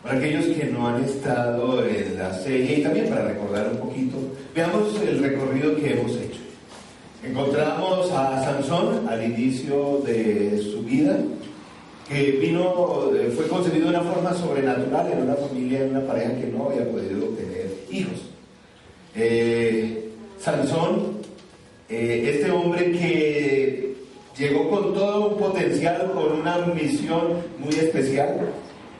Para aquellos que no han estado en la serie y también para recordar un poquito, veamos el recorrido que hemos hecho. Encontramos a Sansón al inicio de su vida, que fue concebido de una forma sobrenatural en una familia, en una pareja que no había podido tener hijos. Sansón, este hombre que llegó con todo un potencial, con una misión muy especial,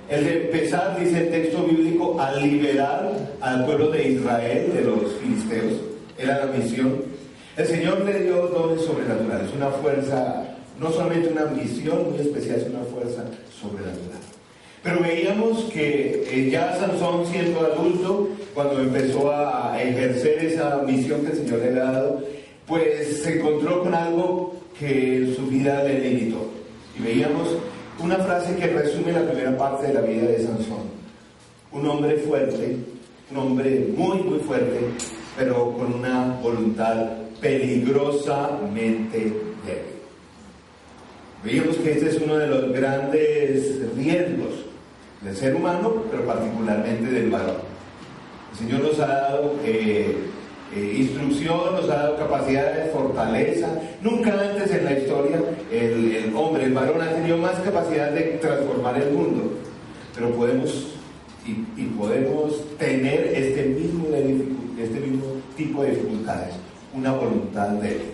el de empezar, dice el texto bíblico, a liberar al pueblo de Israel de los filisteos. Era la misión. El Señor le dio dones sobrenaturales, una fuerza, no solamente una misión muy especial, sino una fuerza sobrenatural. Pero veíamos que ya Sansón, siendo adulto, cuando empezó a ejercer esa misión que el Señor le había dado, pues se encontró con algo que en su vida le limitó. Y veíamos una frase que resume la primera parte de la vida de Sansón. Un hombre fuerte, un hombre muy, muy fuerte, pero con una voluntad peligrosamente débil. Veíamos que este es uno de los grandes riesgos del ser humano, pero particularmente del varón. El Señor nos ha dado instrucción, nos ha dado capacidades, fortaleza. Nunca antes en la historia el hombre, el varón, ha tenido más capacidad de transformar el mundo. Pero podemos tener este mismo tipo de dificultades, una voluntad débil.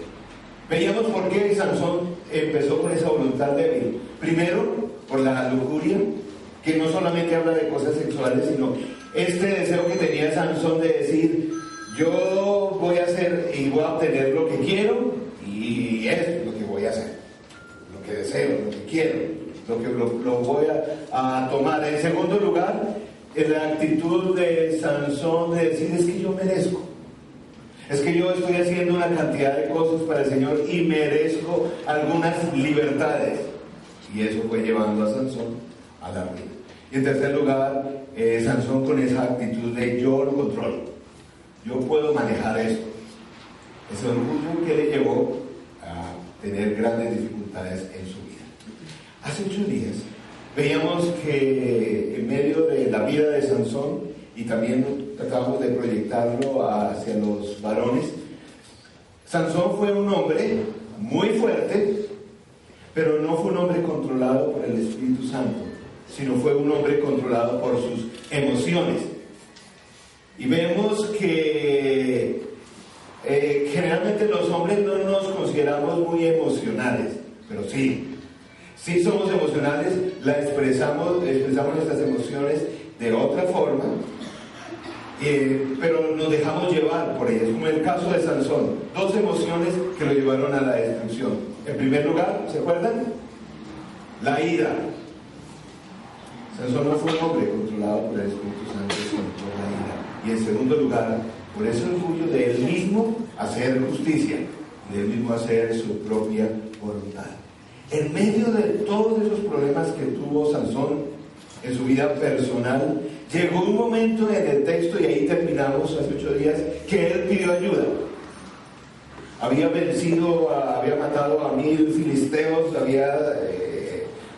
Veíamos por qué Sansón empezó con esa voluntad débil. Primero, por la lujuria, que no solamente habla de cosas sexuales, sino este deseo que tenía Sansón de decir: yo voy a hacer y voy a obtener lo que quiero, y es lo que voy a hacer, lo que deseo, lo que quiero, lo voy a tomar. En segundo lugar, la actitud de Sansón de decir: es que yo merezco, es que yo estoy haciendo una cantidad de cosas para el Señor y merezco algunas libertades. Y eso fue llevando a Sansón a la ruina. Y en tercer lugar, Sansón con esa actitud de yo lo controlo, yo puedo manejar esto. Ese orgullo que le llevó a tener grandes dificultades en su vida. Hace 8 días veíamos que en medio de la vida de Sansón, y también tratamos de proyectarlo hacia los varones, Sansón fue un hombre muy fuerte, pero no fue un hombre controlado por el Espíritu Santo, sino fue un hombre controlado por sus emociones. Y vemos que generalmente los hombres no nos consideramos muy emocionales, pero sí somos emocionales, expresamos nuestras emociones de otra forma, pero nos dejamos llevar por ellas, como en el caso de Sansón, 2 emociones que lo llevaron a la destrucción. En primer lugar, ¿se acuerdan? La ira. Sansón no fue un hombre controlado por el Espíritu Santo, sino por la ira. Y en segundo lugar, por ese orgullo de él mismo hacer justicia, de él mismo hacer su propia voluntad. En medio de todos esos problemas que tuvo Sansón en su vida personal, llegó un momento en el texto, y ahí terminamos hace 8 días, que él pidió ayuda. Había matado a 1000 filisteos,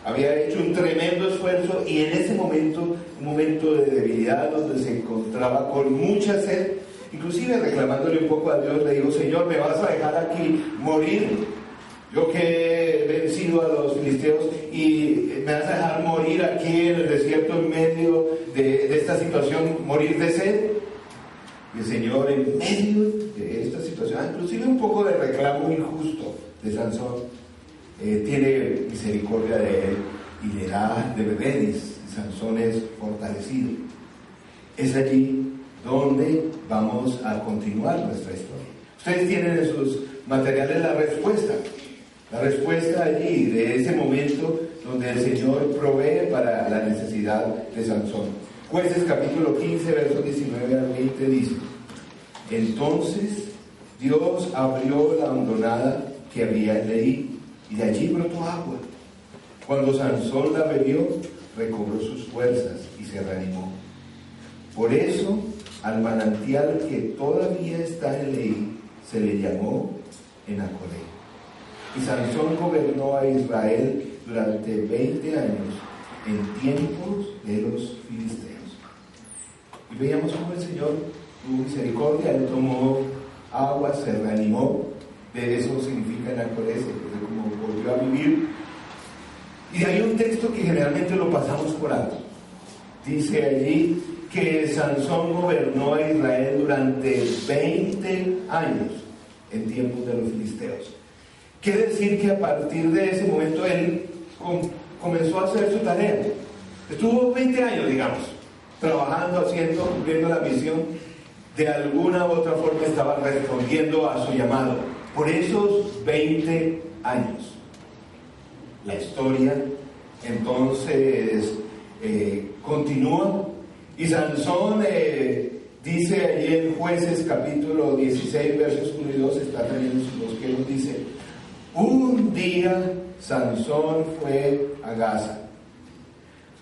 había hecho un tremendo esfuerzo, y en ese momento, un momento de debilidad donde se encontraba con mucha sed, inclusive reclamándole un poco a Dios, le dijo: Señor, ¿me vas a dejar aquí morir? Yo que he vencido a los filisteos, y me vas a dejar morir aquí en el desierto en medio de esta situación, morir de sed. Y el Señor, en medio de esta situación, inclusive un poco de reclamo injusto de Sansón, tiene misericordia de él y le da de beber, y Sansón es fortalecido. Es allí donde vamos a continuar nuestra historia. Ustedes tienen en sus materiales la respuesta allí, de ese momento donde el Señor provee para la necesidad de Sansón. Jueces capítulo 15, versos 19 al 20 dice: entonces Dios abrió la hondonada que había en Leí, y de allí brotó agua. Cuando Sansón la bebió, recobró sus fuerzas y se reanimó. Por eso, al manantial que todavía está en Leí, se le llamó Enacoré. Y Sansón gobernó a Israel durante 20 años, en tiempos de los filisteos. Y veíamos cómo el Señor tuvo misericordia, Él tomó agua, se reanimó, de eso significa anacorese, de cómo volvió a vivir. Y hay un texto que generalmente lo pasamos por alto. Dice allí que Sansón gobernó a Israel durante 20 años en tiempos de los filisteos. Quiere decir que a partir de ese momento él comenzó a hacer su tarea. Estuvo 20 años, digamos, trabajando, haciendo, cumpliendo la misión. De alguna u otra forma estaba respondiendo a su llamado. Por esos 20 años. La historia entonces continúa. Y Sansón dice allí en Jueces capítulo 16 versos 1 y 2, está también en sus bosqueros, dice: un día Sansón fue a Gaza,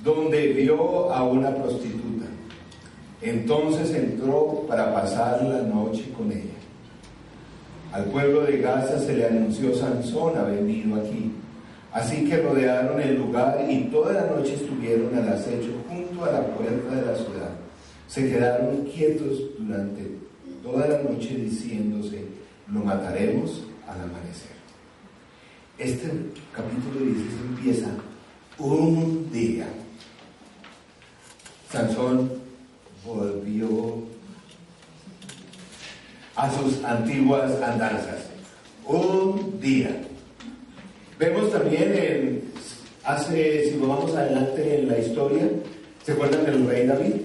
donde vio a una prostituta. Entonces entró para pasar la noche con ella. Al pueblo de Gaza se le anunció: Sansón ha venido aquí. Así que rodearon el lugar y toda la noche estuvieron al acecho junto a la puerta de la ciudad. Se quedaron quietos durante toda la noche diciéndose: lo mataremos al amanecer. Este capítulo 16 empieza un día. Sansón volvió a sus antiguas andanzas. Un día. Vemos también si nos vamos adelante en la historia, ¿se acuerdan del rey David?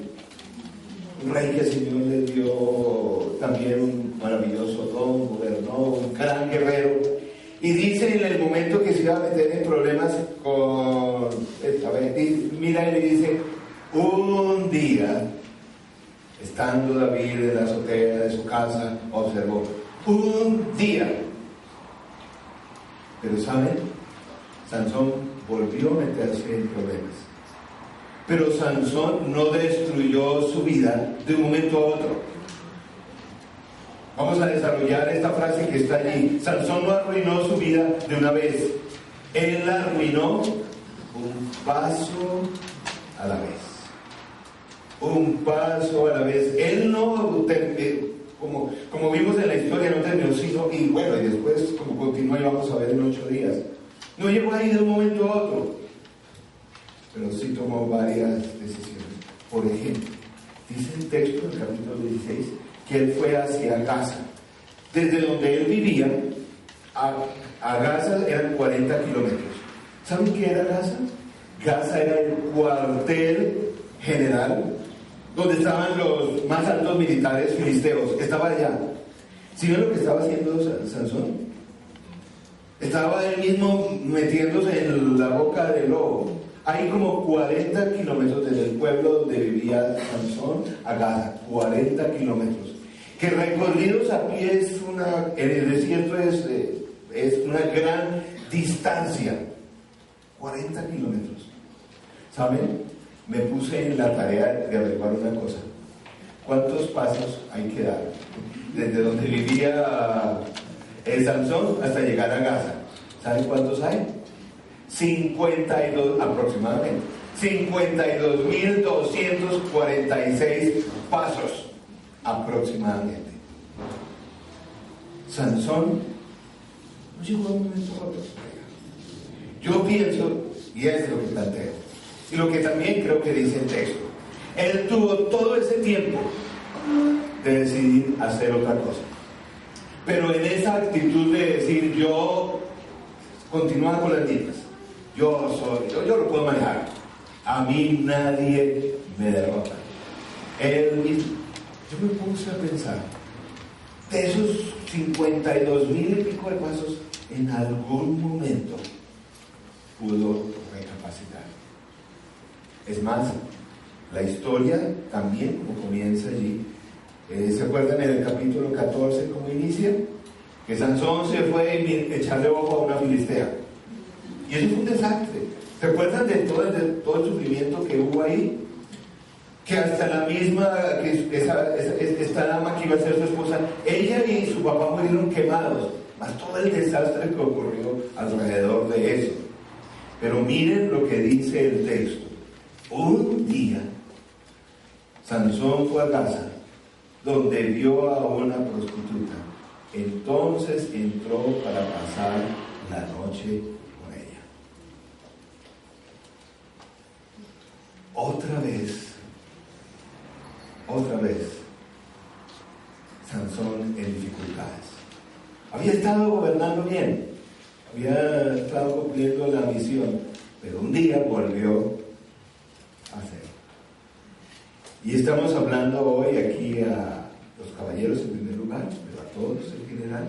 Un rey que el Señor le dio también un maravilloso don, gobernó, un gran guerrero. Y dice en el momento que se iba a meter en problemas con... mira, y le dice: un día, estando David en la azotea de su casa, observó. Un día. Pero ¿saben? Sansón volvió a meterse en problemas. Pero Sansón no destruyó su vida de un momento a otro. Vamos a desarrollar esta frase que está allí. Sansón no arruinó su vida de una vez. Él la arruinó un paso a la vez. Un paso a la vez. Él no como vimos en la historia, no terminó sino, y bueno, y después como continúa y vamos a ver en 8 días. No llegó ahí de un momento a otro, pero sí tomó varias decisiones. Por ejemplo, dice el texto del capítulo 16 que él fue hacia Gaza. Desde donde él vivía a Gaza eran 40 kilómetros. ¿Saben qué era Gaza? Gaza era el cuartel general donde estaban los más altos militares filisteos. Estaba allá. ¿Sí ven lo que estaba haciendo Sansón? Estaba él mismo metiéndose en la boca del lobo. Hay como 40 kilómetros desde el pueblo donde vivía Sansón a Gaza. 40 kilómetros. Que recorridos a pie en el desierto es una gran distancia. 40 kilómetros. ¿Saben? Me puse en la tarea de averiguar una cosa. ¿Cuántos pasos hay que dar desde donde vivía Sansón hasta llegar a Gaza? ¿Saben cuántos hay? 52 aproximadamente. 52.246 pasos aproximadamente. Sansón no llegó a un momento a otro. Yo pienso, y es lo que planteo, y lo que también creo que dice el texto, él tuvo todo ese tiempo de decidir hacer otra cosa. Pero en esa actitud de decir: yo continúa con las mismas, yo lo puedo manejar, a mí nadie me derrota. Él mismo. Yo me puse a pensar, de esos 52.000 y pico de pasos, en algún momento pudo recapacitar. Es más, la historia también, como comienza allí, ¿se acuerdan en el capítulo 14 cómo inicia? Que Sansón se fue a echarle ojo a una filistea. Y eso fue un desastre. ¿Se acuerdan de todo el sufrimiento que hubo ahí? Que hasta la misma, esta dama que iba a ser su esposa, ella y su papá murieron quemados. Más todo el desastre que ocurrió alrededor de eso. Pero miren lo que dice el texto. Un día, Sansón fue a Gaza, donde vio a una prostituta. Entonces entró para pasar la noche con ella. Otra vez, Sansón en dificultades. Había estado gobernando bien, había estado cumpliendo la misión, pero un día volvió a hacerlo. Y estamos hablando hoy aquí a los caballeros en primer lugar, pero a todos en general,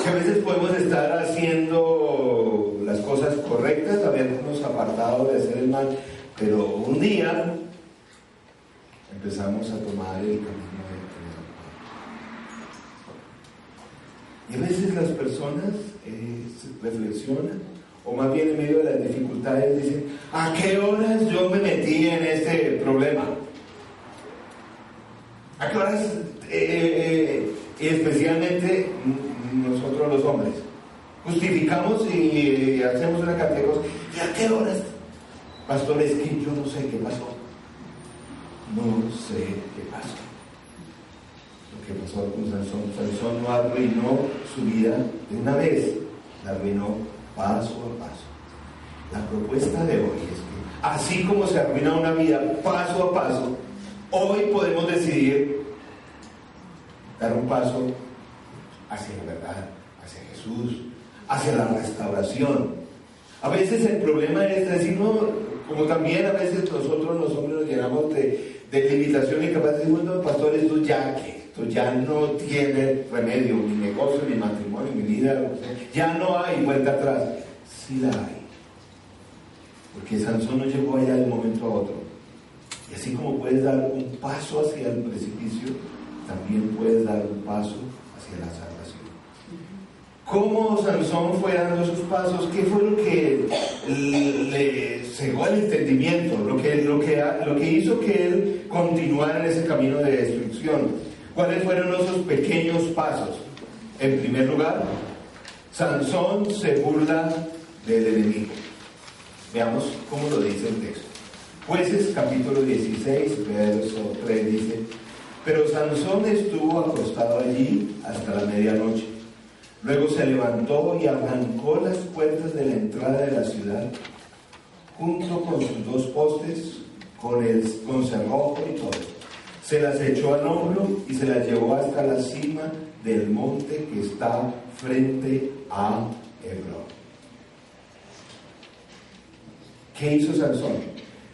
que a veces podemos estar haciendo las cosas correctas, habernos apartado de hacer el mal, pero un día empezamos a tomar el camino de Cristo. Y a veces las personas reflexionan, o más bien en medio de las dificultades dicen: ¿a qué horas yo me metí en este problema? ¿A qué horas? Y especialmente nosotros los hombres justificamos y hacemos una cantidad de cosas. ¿Y a qué horas? Pastor, es que yo no sé qué pasó. No sé qué pasó. Lo que pasó con Sansón no arruinó su vida de una vez, la arruinó paso a paso. La propuesta de hoy es que, así como se arruina una vida paso a paso, hoy podemos decidir dar un paso hacia la verdad, hacia Jesús, hacia la restauración. A veces el problema es decir, no, como también a veces nosotros los hombres nos llenamos de limitación y capaz de decir: bueno, pastor, esto ya no tiene remedio, mi negocio, mi matrimonio, mi vida, ya no hay vuelta atrás. Sí la hay, porque Sansón no llegó allá de un momento a otro. Y así como puedes dar un paso hacia el precipicio, también puedes dar un paso hacia la salvación. ¿Cómo Sansón fue dando sus pasos? ¿Qué fue lo que le cegó el entendimiento? Lo que hizo que él continuara en ese camino de destrucción. ¿Cuáles fueron esos pequeños pasos? En primer lugar, Sansón se burla del enemigo. Veamos cómo lo dice el texto. Jueces capítulo 16, verso 3 dice: pero Sansón estuvo acostado allí hasta la medianoche. Luego se levantó y arrancó las puertas de la entrada de la ciudad, junto con sus dos postes, con cerrojo y todo. Se las echó al hombro y se las llevó hasta la cima del monte que está frente a Hebrón. ¿Qué hizo Sansón?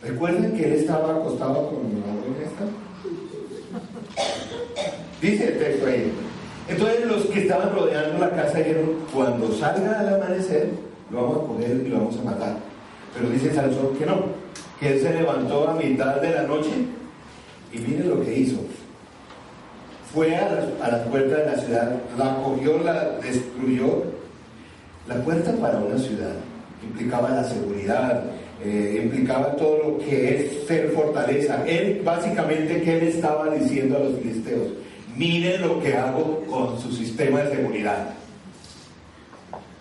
¿Recuerdan que él estaba acostado con la mujer esta? Dice el texto ahí. Entonces los que estaban rodeando la casa dijeron: cuando salga al amanecer, lo vamos a coger y lo vamos a matar. Pero dice Sansón que no, que él se levantó a mitad de la noche y miren lo que hizo. Fue a la puerta de la ciudad, la cogió, la destruyó. La puerta para una ciudad implicaba la seguridad, implicaba todo lo que es ser fortaleza. Él, básicamente, ¿qué le estaba diciendo a los filisteos? Miren lo que hago con su sistema de seguridad.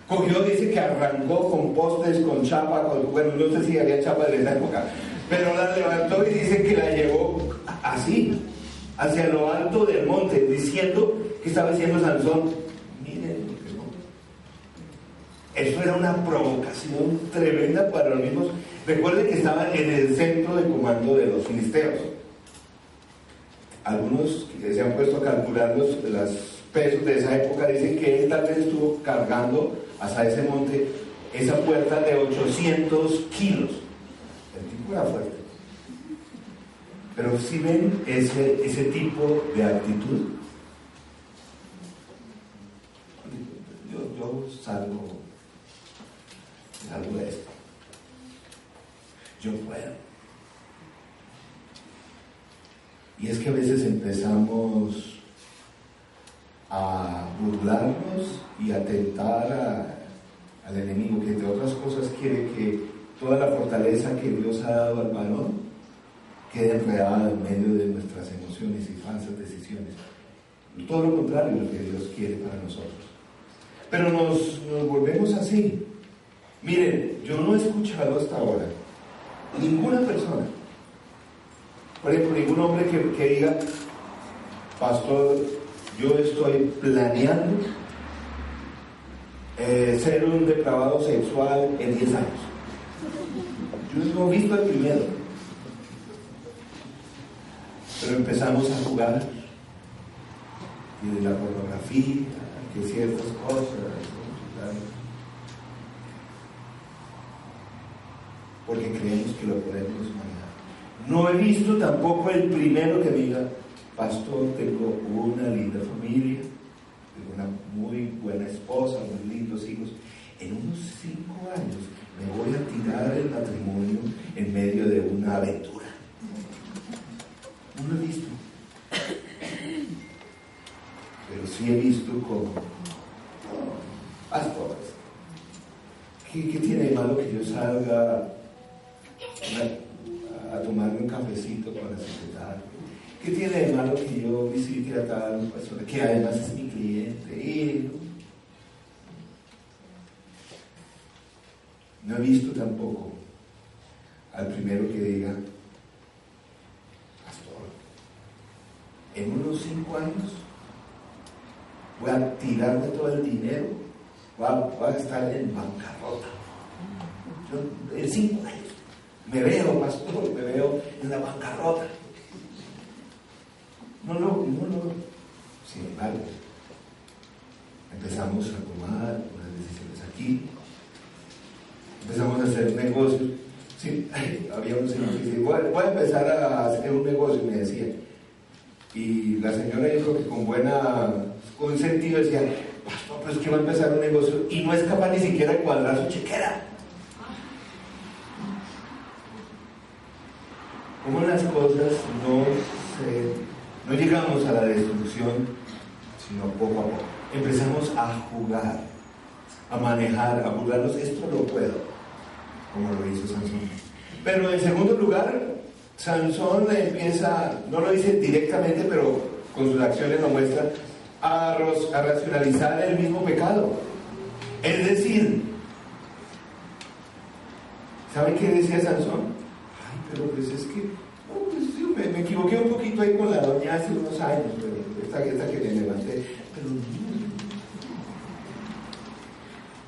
Cogió, dice que arrancó con postes, con chapa, bueno, no sé si había chapa de esa época, pero la levantó y dice que la llevó así, hacia lo alto del monte, diciendo que estaba diciendo Sansón: miren lo que no. Eso era una provocación tremenda para los mismos. Recuerden que estaban en el centro de comando de los filisteos. Algunos que se han puesto a calcular los pesos de esa época dicen que él tal vez estuvo cargando hasta ese monte esa puerta de 800 kilos. El tipo era fuerte. Pero si ven ese tipo de actitud, yo salgo de esto. Yo puedo. Y es que a veces empezamos a burlarnos y a tentar al enemigo, que entre otras cosas quiere que toda la fortaleza que Dios ha dado al varón quede enredada en medio de nuestras emociones y falsas decisiones. Todo lo contrario de lo que Dios quiere para nosotros. Pero nos volvemos así. Miren, yo no he escuchado hasta ahora Ninguna persona. Por ejemplo, ningún hombre que diga, pastor, yo estoy planeando ser un depravado sexual en 10 años. Yo no he visto el primero. Pero empezamos a jugar. Y de la pornografía, que ciertas cosas. Porque creemos que lo podemos manejar. No he visto tampoco el primero que diga, pastor, tengo una linda familia, tengo una muy buena esposa, unos lindos hijos. En unos 5 años me voy a tirar el matrimonio en medio de una aventura. No lo he visto. Pero sí he visto como pastores. ¿Qué tiene de malo que yo salga a tomarme un cafecito con la secretaria? ¿Qué tiene de malo que yo visite a tal persona que además es mi cliente? No he visto tampoco al primero que diga, pastor, en unos 5 años voy a tirarme todo el dinero, voy a estar en bancarrota. Yo, en 5 años me veo, pastor, me veo en la bancarrota. No. Sin embargo, empezamos a tomar unas decisiones aquí, empezamos a hacer negocios. Sí, había un señor que decía, voy a empezar a hacer un negocio, me decía. Y la señora dijo que con sentido decía, pastor, pero es que va a empezar un negocio y no es capaz ni siquiera de cuadrar su chequera. Como las cosas no llegamos a la destrucción, sino poco a poco. Empezamos a jugar, a manejar, a burlarnos. Esto lo puedo, como lo hizo Sansón. Pero en segundo lugar, Sansón empieza, no lo dice directamente, pero con sus acciones lo muestra, a racionalizar el mismo pecado. Es decir, ¿saben qué decía Sansón? Ay, pero pues es que me equivoqué un poquito ahí con la doña hace unos años, pero esta que me levanté, pero no.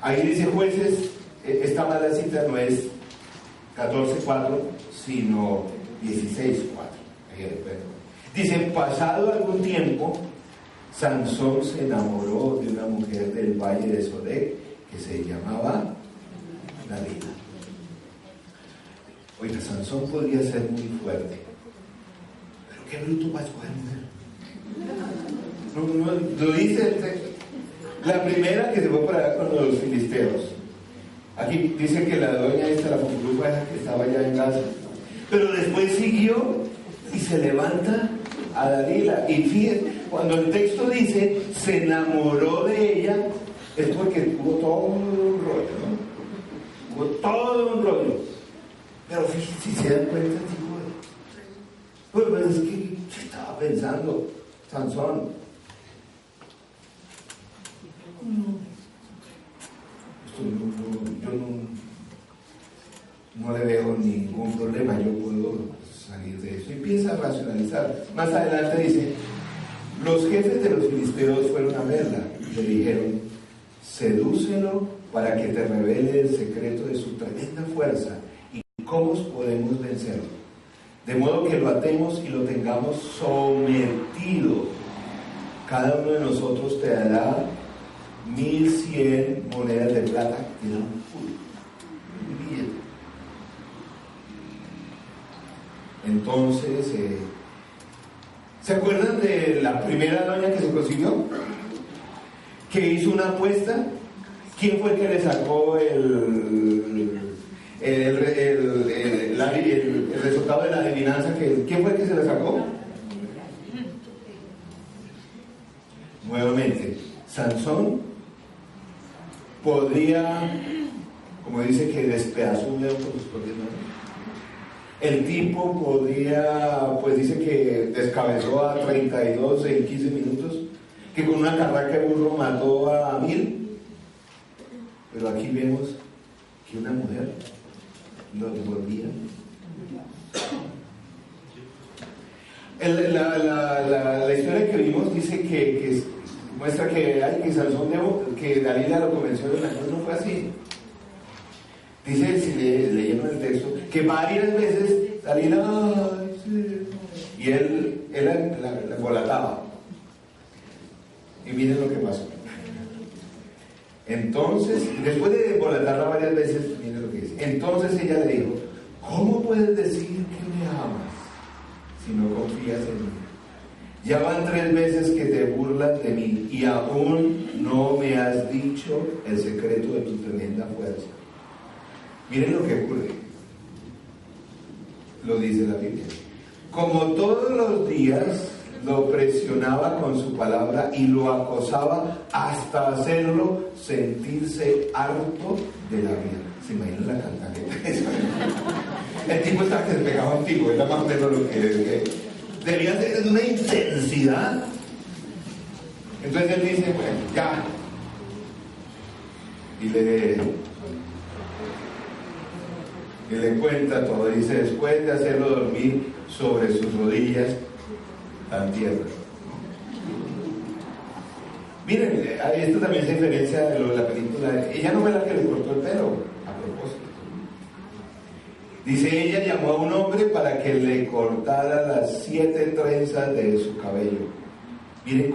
Ahí dice Jueces, esta mala cita no es 14:4, sino 16:4. Dice, pasado algún tiempo, Sansón se enamoró de una mujer del valle de Sorek que se llamaba Dalila. Oiga, Sansón podría ser muy fuerte, pero qué bruto va a escoger mujer. No, lo dice el texto. La primera que se fue por allá con los filisteos. Aquí dice que la doña esta, la popular que estaba allá en Gaza. Pero después siguió y se levanta a Dalila. Y fíjense, cuando el texto dice se enamoró de ella, es porque hubo todo un rollo, ¿no? Hubo todo un rollo. Pero fíjense, si se dan cuenta, pues es que se estaba pensando, Sansón. Yo no le veo ningún problema, yo puedo salir de eso. Y empieza a racionalizar. Más adelante dice, los jefes de los filisteos fueron a verla y le dijeron, sedúcelo para que te revele el secreto de su tremenda fuerza y cómo podemos vencerlo, de modo que lo atemos y lo tengamos sometido. Cada uno de nosotros te dará 1,100 monedas de plata, que da un billete. Entonces, ¿se acuerdan de la primera doña que se consiguió? Que hizo una apuesta. ¿Quién fue el que le sacó el resultado de la adivinanza? ¿Quién fue el que se le sacó? Nuevamente, Sansón podría, como dice, que despedazó un león con sus propias manos. El tipo podría, pues dice que descabezó a 32 en 15 minutos, que con una carraca de burro mató a 1,000. Pero aquí vemos que una mujer lo devolvía La historia que vimos dice que muestra que Sansón, que Dalila lo convenció de una cosa, no fue así. Dice, si leyendo el texto, que varias veces Dalila, ay, sí, y él la embolataba. Y miren lo que pasó. Entonces, después de embolatarla varias veces, miren lo que dice. Entonces ella le dijo, ¿cómo puedes decir que me amas si no confías en mí? Ya van 3 veces que te burlas de mí y aún no me has dicho el secreto de tu tremenda fuerza. Miren lo que ocurre. Lo dice la Biblia. Como todos los días lo presionaba con su palabra y lo acosaba hasta hacerlo sentirse harto de la vida. ¿Se imaginan la cantaleta? El tipo estaba que se pegaba un tipo, era más o menos lo que debía ser de una intensidad. Entonces él dice, bueno, ya. Y le cuenta todo. Dice, después de hacerlo dormir sobre sus rodillas tan tiernas. Miren, esto también se diferencia de lo de la película. Ella no fue la que le cortó el pelo, a propósito. Dice, ella llamó a un hombre para que le cortara las 7 trenzas de su cabello. Miren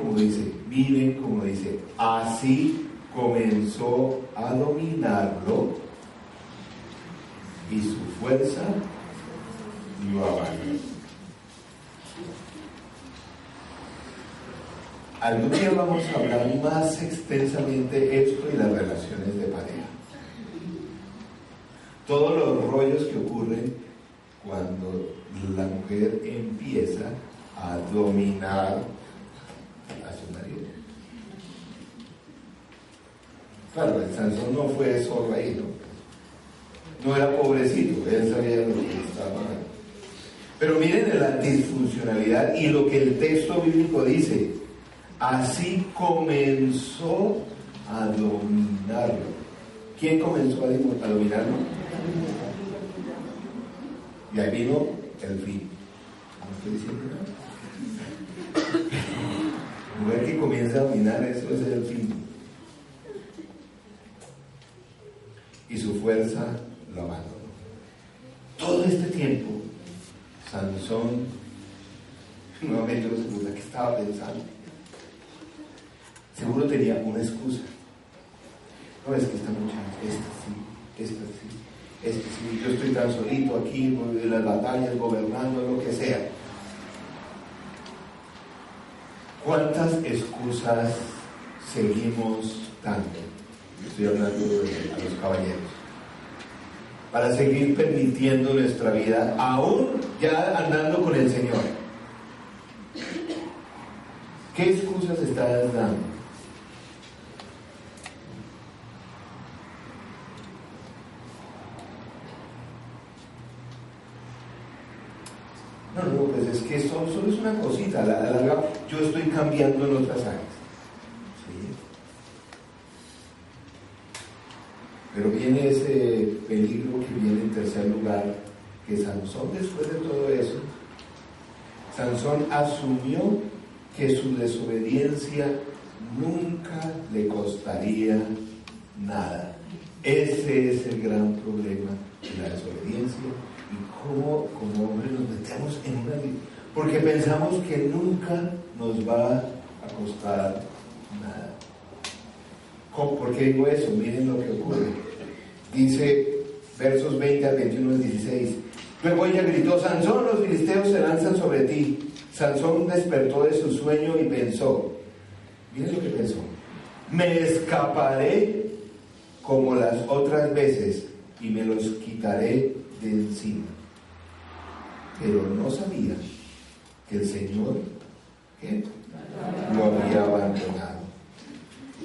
cómo dice, así comenzó a dominarlo y su fuerza lo abandonó. Algún día vamos a hablar más extensamente esto y las relaciones de pareja. Todos los rollos que ocurren cuando la mujer empieza a dominar a su marido. Claro, el Sansón no fue solo ahí, no era pobrecito, él sabía lo que estaba. Pero miren la disfuncionalidad y lo que el texto bíblico dice. Así comenzó a dominarlo. ¿Quién comenzó a dominarlo? Y ahí vino el fin. ¿No estoy diciendo nada? Mujer que comienza a dominar, eso es el fin. Y su fuerza lo abandonó. Todo este tiempo, Sansón, nuevamente lo segunda que estaba pensando. Seguro tenía una excusa. No, es que esta muchacha, esta sí, yo estoy tan solito aquí en las batallas, gobernando, lo que sea. ¿Cuántas excusas seguimos dando? Estoy hablando a los caballeros. Para seguir permitiendo nuestra vida, aún ya andando con el Señor. ¿Qué excusas estás dando? No, pues es que solo es una cosita, a la larga yo estoy cambiando en otras áreas. ¿Sí? Pero viene ese peligro que viene en tercer lugar, que Sansón, después de todo eso, Sansón asumió que su desobediencia nunca le costaría nada. Ese es el gran problema de la desobediencia. Y cómo como hombres nos metemos en una vida, porque pensamos que nunca nos va a costar nada. ¿Por qué digo eso? Miren lo que ocurre. Dice versos 20 al 21 al 16. Luego ella gritó, Sansón, los filisteos se lanzan sobre ti. Sansón despertó de su sueño y pensó, miren lo que pensó, me escaparé como las otras veces y me los quitaré de encima. Pero no sabía que el Señor lo había abandonado.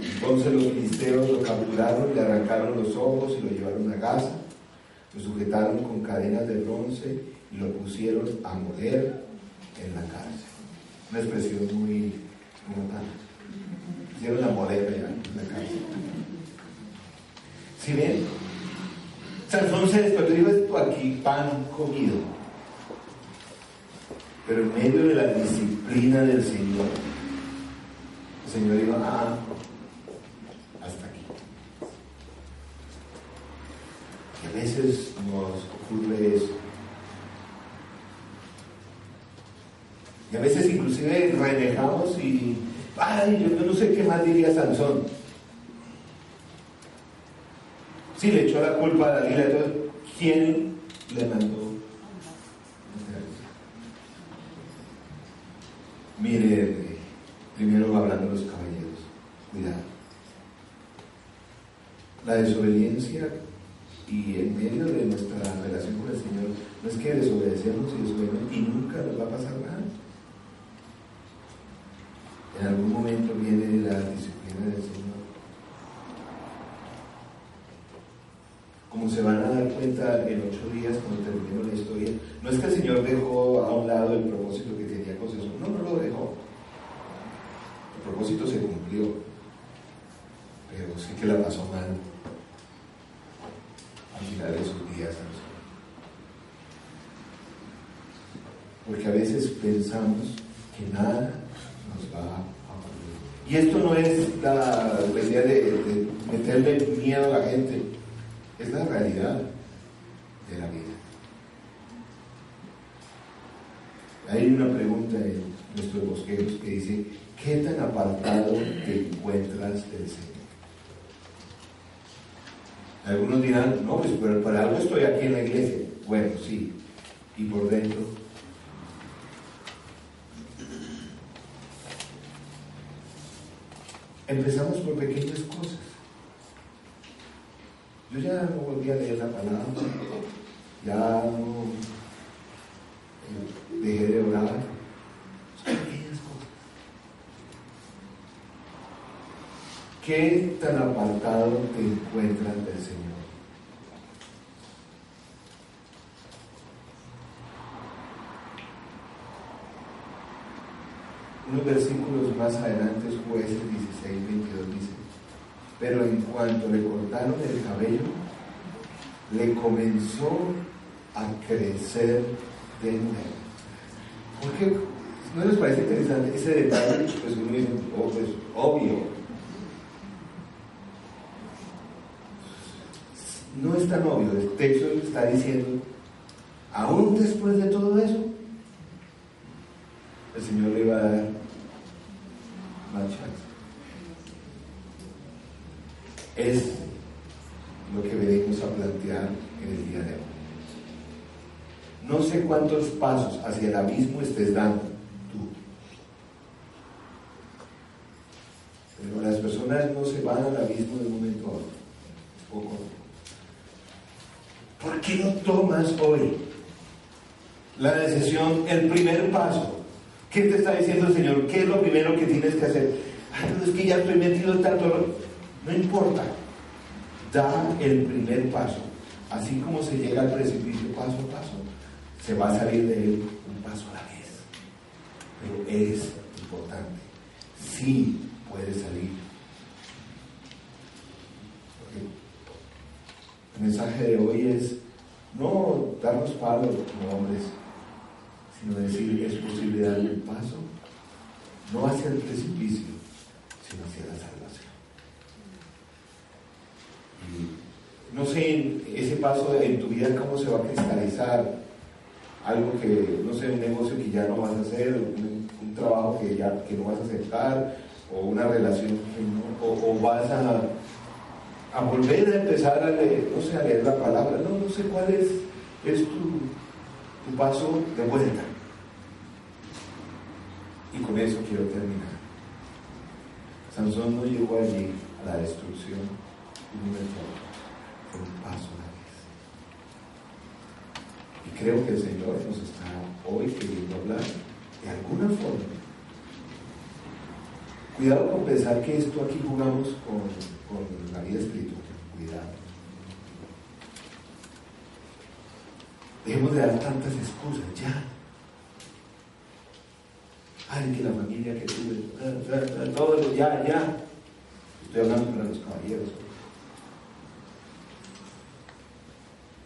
Entonces los filisteos lo capturaron, le arrancaron los ojos y lo llevaron a Gaza, lo sujetaron con cadenas de bronce y lo pusieron a moler en la cárcel. Una expresión muy pusieron a moler allá en la cárcel. ¿Sí ven? Sansón se despertó y dijo: esto aquí, pan comido. Pero en medio de la disciplina del Señor, el Señor dijo: hasta aquí. Y a veces nos ocurre eso. Y a veces inclusive renegamos y yo no sé qué más diría Sansón. Sí, le echó la culpa a Dalila. Entonces, ¿quién le mandó? Mire, primero hablando de los caballeros, cuidado. La desobediencia y en medio de nuestra relación con el Señor, no es que desobedecemos y nunca nos va a pasar nada. En algún momento viene la disciplina del Señor. Como se van a dar cuenta en 8 días cuando terminemos la historia, no es que el Señor dejó a un lado el propósito que tenía con Sansón, no lo dejó. El propósito se cumplió, pero sí que la pasó mal al final de sus días, Sansón. Porque a veces pensamos que nada nos va a ocurrir. Y esto no es la idea de meterle miedo a la gente. Es la realidad de la vida. Hay una pregunta en nuestros bosquejos que dice: ¿qué tan apartado te encuentras del Señor? Algunos dirán: no, pues pero para algo estoy aquí en la iglesia. Bueno, sí. ¿Y por dentro? Empezamos por pequeñas cosas. Yo ya no volví a leer la palabra, ya no dejé de orar. Son pequeñas cosas. ¿Qué tan apartado te encuentras del Señor? Unos versículos más adelante, Jueces 16:22 dice: pero en cuanto le cortaron el cabello, le comenzó a crecer de nuevo. Porque ¿no les parece interesante ese detalle? Pues uno dice: oh, pues obvio. No es tan obvio. El texto está diciendo: aún después de todo eso, el Señor le iba a dar más chance. Es lo que venimos a plantear en el día de hoy. No sé cuántos pasos hacia el abismo estés dando tú, pero las personas no se van al abismo de un momento a otro. Poco. ¿Por qué no tomas hoy la decisión, el primer paso? ¿Qué te está diciendo el Señor? ¿Qué es lo primero que tienes que hacer? Pero es que ya estoy metido en tanto. No importa, da el primer paso. Así como se llega al precipicio paso a paso, se va a salir de él un paso a la vez. Pero es importante, sí puede salir. El mensaje de hoy es no darnos palos como hombres, sino decir: es posible dar un paso, no hacia el precipicio, sino hacia la salvación. Y no sé ese paso en tu vida cómo se va a cristalizar. Algo que, no sé, un negocio que ya no vas a hacer, un trabajo que no vas a aceptar, o una relación que no, o vas a volver a empezar a leer, no sé, a leer la palabra. No sé cuál es tu paso de vuelta. Y con eso quiero terminar. Sansón no llegó allí a la destrucción de un momento, fue un paso a la vez. Y creo que el Señor nos está hoy queriendo hablar de alguna forma. Cuidado con pensar que esto aquí jugamos con la vida espiritual. Cuidado. Dejemos de dar tantas excusas ya. Ay, que la familia que tuve, todo, ya. Estoy hablando para los caballeros.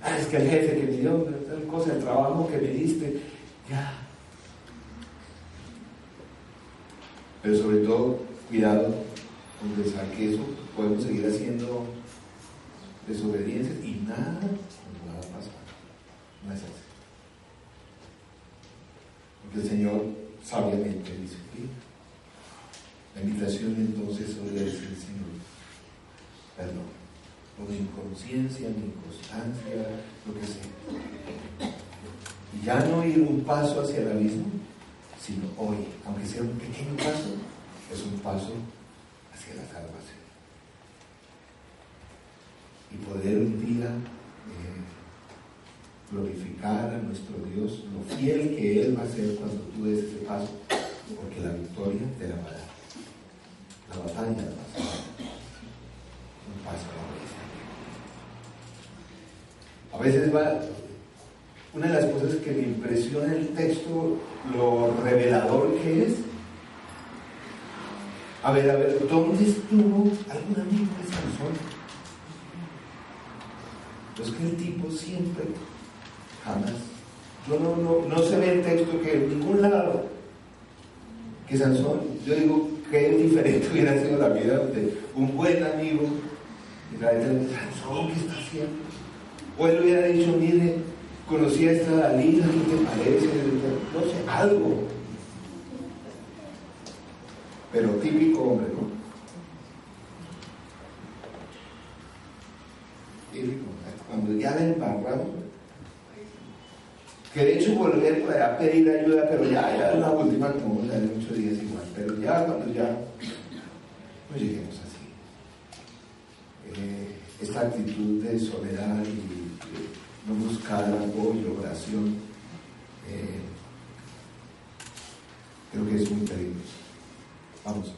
Es que el jefe que me dio tal cosa, el trabajo que me diste, ya. Pero sobre todo, cuidado con pensar que eso podemos seguir haciendo desobediencia y nada nos va a pasar. No es así. Porque el Señor sabiamente dice, ¿sí? La invitación entonces hoy es el Señor, perdón, por mi inconsciencia, mi inconstancia, lo que sea. Y ya no ir un paso hacia el abismo, sino hoy, aunque sea un pequeño paso, es un paso hacia la salvación. Y poder un día glorificar a nuestro Dios, lo fiel que Él va a ser cuando tú des ese paso, porque la victoria te la va a dar. La batalla la vas a dar. Un paso a la vez. A veces va, una de las cosas que me impresiona el texto, lo revelador que es. A ver, ¿dónde estuvo algún amigo de Sansón? Pues que el tipo siempre, jamás. No se ve el texto que en ningún lado que Sansón, yo digo que diferente hubiera sido la vida de un buen amigo y la gente, Sansón, ¿qué está haciendo? O él hubiera dicho, mire, conocí a esta Dalila, ¿qué te parece? No sé, algo. Pero típico hombre, ¿no? Típico, cuando ya la embarramos, que de hecho volver para pedir ayuda, pero ya una última, como la de 8 días igual, pero ya cuando ya no lleguemos así. Esta actitud de soledad y de no buscar apoyo, oración, creo que es muy peligroso. Vamos.